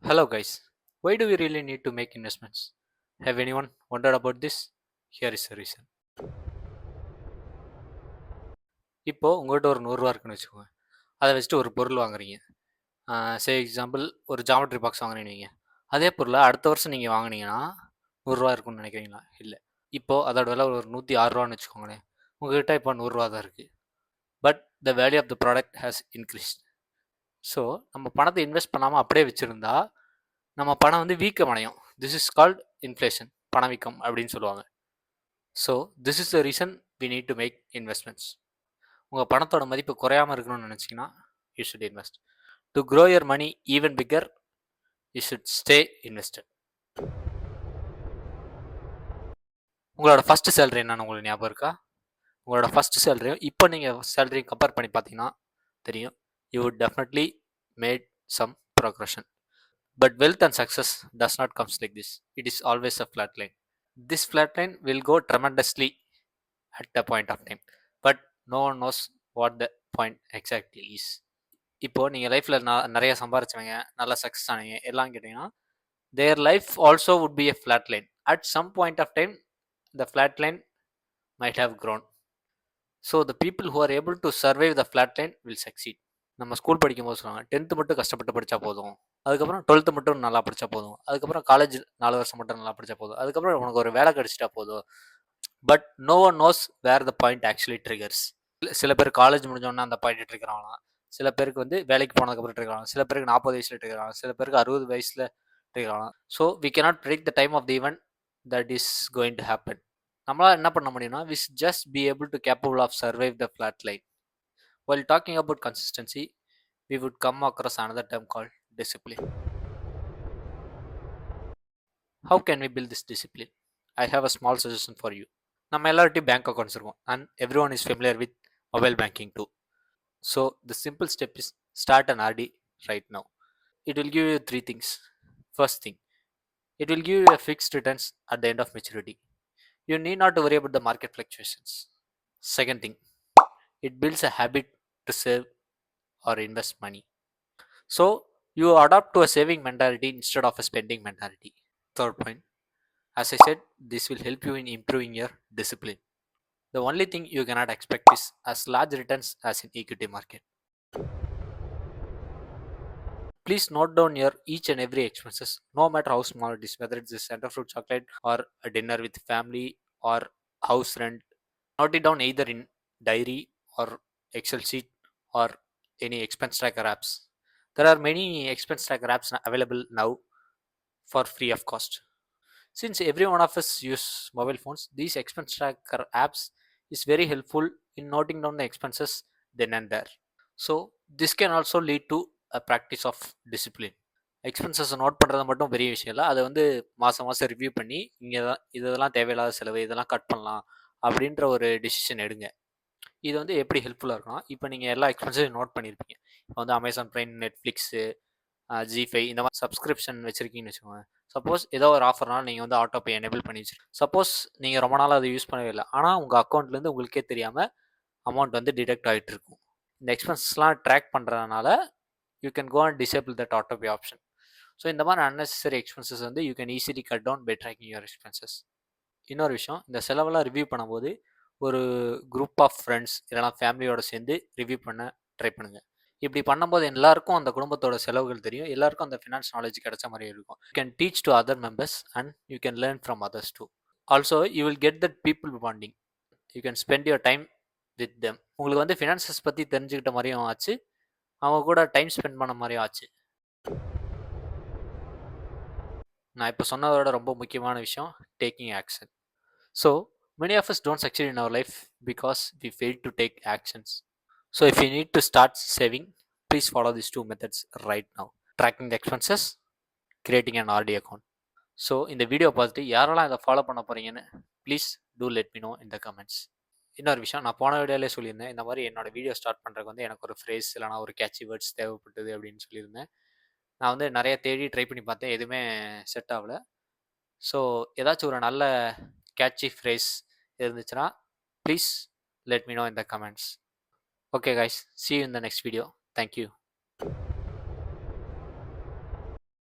Hello guys, why do we really need to make investments? Have anyone wondered about this? Here is the reason. இப்போ உங்கள்கிட்ட ஒரு 100 ரூபா இருக்குன்னு வச்சுக்கோங்க. அதை வச்சுட்டு ஒரு பொருள் வாங்குறீங்க. எக்ஸாம்பிள் ஒரு ஜாமெட்ரி பாக்ஸ் வாங்குறீங்க வைங்க. அதே பொருளை அடுத்த வருஷம் நீங்கள் வாங்குனீங்கன்னா 100 ரூபா இருக்கும்னு நினைக்கிறீங்களா? இல்லை. இப்போ அதோட விலை ஒரு 106 ரூபான்னு வச்சுக்கோங்களேன். உங்ககிட்ட இப்போ 100 ரூபா தான் இருக்குது. But the value of the product has increased. So நம்ம பணத்தை இன்வெஸ்ட் பண்ணாமல் அப்படியே வச்சுருந்தா நம்ம பணம் வந்து வீக்கமடையும். திஸ் இஸ் கால்ட் இன்ஃப்ளேஷன், பணவீக்கம் அப்படின்னு சொல்லுவாங்க. So this is the reason we need to make investments. உங்கள் பணத்தோட மதிப்பு குறையாமல் இருக்கணும்னு நினச்சிங்கன்னா you should invest. To grow your money even bigger you should stay invested. உங்களோட ஃபஸ்ட்டு சேலரி என்னன்னு உங்களுக்கு ஞாபகம் இருக்கா? உங்களோட ஃபஸ்ட்டு சேலரியும் இப்போ நீங்கள் சேலரியும் கம்பேர் பண்ணி பார்த்தீங்கன்னா தெரியும். You would definitely made some progression. But wealth and success does not comes like this. It is always a flat line. This flat line will go tremendously at the point of time, but no one knows what the point exactly is. இப்போ நீங்கள் லைஃப்பில் நிறைய சம்பாரிச்சவங்க, நல்லா success ஆனீங்க எல்லாம் கேட்டிங்கன்னா their life also would be a flat line. At some point of time, the flat line might have grown. So the people who are able to survive the flat line will succeed. நம்ம school படிக்கும்போது சொல்லுவாங்க 10th மட்டும் கஷ்டப்பட்டு படித்தா போதும், அதுக்கப்புறம் 12th மட்டும் நல்லா படித்தா போதும், அதுக்கப்புறம் காலேஜ் 4 வருஷம் மட்டும் நல்லா படித்தா போதும், அதுக்கப்புறம் உனக்கு ஒரு வேலை கிடைச்சிட்டா போதும். But no one knows where the point actually triggers. சில பேர் காலேஜ் முடிஞ்சோன்னா அந்த பாயிண்ட் ட்ரிகர் ஆகலாம், சில பேருக்கு வந்து வேலைக்கு போனதுக்கப்புறம் ட்ரிகர் ஆகலாம், சில பேருக்கு 40 வயசில் ட்ரிகர் ஆகலாம், சில பேருக்கு 60 வயசில் ட்ரிகர் ஆகலாம். So we cannot predict the time of the event that is going to happen. நம்மளால் என்ன பண்ண முடியும்னா we just be able to capable of survive the flat line. while talking about consistency, we would come across another term called discipline. How can we build this discipline? I have a small suggestion for you. நம்ம எல்லார்ட்டையும் bank accounts இருக்கும் and everyone is familiar with mobile banking too. So the simple step is start an RD right now. It will give you 3 things. First thing, it will give you a fixed returns at the end of maturity. You need not to worry about the market fluctuations. Second thing, it builds a habit to save or invest money. So you adapt to a saving mentality instead of a spending mentality. Third point, as I said, this will help you in improving your discipline. The only thing you cannot expect is as large returns as in equity market. Please note down your each and every expenses, no matter how small it is, whether it's a center fruit chocolate or a dinner with family or house rent. Note it down either in diary or Excel sheet or any expense tracker apps. There are many expense tracker apps available now for free of cost. Since every one of us use mobile phones, these expense tracker apps is very helpful in noting down the expenses then and there. So this can also lead to a practice of discipline. எக்ஸ்பென்சஸை note பண்ணுறது மட்டும் பெரிய விஷயம் இல்லை, அதை வந்து மாதம் மாதம் ரிவ்யூ பண்ணி இங்கே தான் இதெல்லாம் தேவையில்லாத செலவு, இதெல்லாம் கட் பண்ணலாம் அப்படின்ற ஒரு டிசிஷன் எடுங்க. இது வந்து எப்படி ஹெல்ப்ஃபுல்லாக இருக்கும்னா, இப்போ நீங்கள் எல்லா எக்ஸ்பென்சஸையும் நோட் பண்ணியிருப்பீங்க. இப்போ வந்து அமேசான் ப்ரைம், நெட்ஃப்ளிக்ஸு, ஜி5 இந்த மாதிரி சப்ஸ்கிரிப்ஷன் வச்சுருக்கீங்கன்னு வச்சுக்கோங்க. சப்போஸ் ஏதோ ஒரு ஆஃபர்னால நீங்கள் வந்து ஆட்டோ பே எனேபிள் பண்ணி வச்சுருக்கீங்க. சப்போஸ் நீங்கள் ரொம்ப நாளாக அதை யூஸ் பண்ணவே இல்லை, ஆனால் உங்கள் அக்கௌண்ட்லேருந்து உங்களுக்கே தெரியாமல் அமௌண்ட் வந்து டிடெக்ட் ஆகிட்டு இருக்கும். இந்த எக்ஸ்பென்சஸ்லாம் ட்ராக் பண்ணுறதுனால you can go and disable that auto pay option. So இந்த மாதிரி அன்னெசரி எக்ஸ்பென்சஸ் வந்து you can easily cut down by tracking your expenses. இன்னொரு விஷயம், இந்த செலவெல்லாம் ரிவ்யூ பண்ணும்போது ஒரு குரூப் ஆஃப் ஃப்ரெண்ட்ஸ் இல்லைனா ஃபேமிலியோட சேர்ந்து ரிவ்யூ பண்ண ட்ரை பண்ணுங்கள். இப்படி பண்ணும்போது எல்லாருக்கும் அந்த குடும்பத்தோட செலவுகள் தெரியும், எல்லாருக்கும் அந்த ஃபினான்ஸ் நாலேஜ் கிடைச்ச மாதிரி இருக்கும். You can teach to other members and you can learn from others too. Also you will get that people bonding. You can spend your time with them. உங்களுக்கு வந்து ஃபினான்சஸ் பற்றி தெரிஞ்சுக்கிட்ட மாதிரியும் ஆச்சு, அவங்க கூட டைம் ஸ்பெண்ட் பண்ண மாதிரியும் ஆச்சு. நான் இப்போ சொன்னதோட ரொம்ப முக்கியமான விஷயம், taking action. So many of us don't succeed in our life because we failed to take actions. So if you need to start saving, please follow these 2 methods right now. Tracking the expenses, creating an RD account. So இந்த video பார்த்துட்டு யாரெல்லாம் இதை follow பண்ண போகிறீங்கன்னு please do let me know in the comments. இன்னொரு விஷயம், நான் போன வீடியோலே சொல்லியிருந்தேன், இந்த மாதிரி என்னோட வீடியோ ஸ்டார்ட் பண்ணுறதுக்கு வந்து எனக்கு ஒரு ஃப்ரேஸ் இல்லைனா ஒரு கேட்சி வேர்ட்ஸ் தேவைப்பட்டது அப்படின்னு சொல்லியிருந்தேன். நான் வந்து நிறைய தேடி ட்ரை பண்ணி பார்த்தேன், எதுவுமே செட் ஆகலை. ஸோ ஏதாச்சும் ஒரு நல்ல கேட்சி ஃப்ரேஸ் இருந்துச்சுன்னா please let me know in the comments. Okay guys, see you in the next video. Thank you.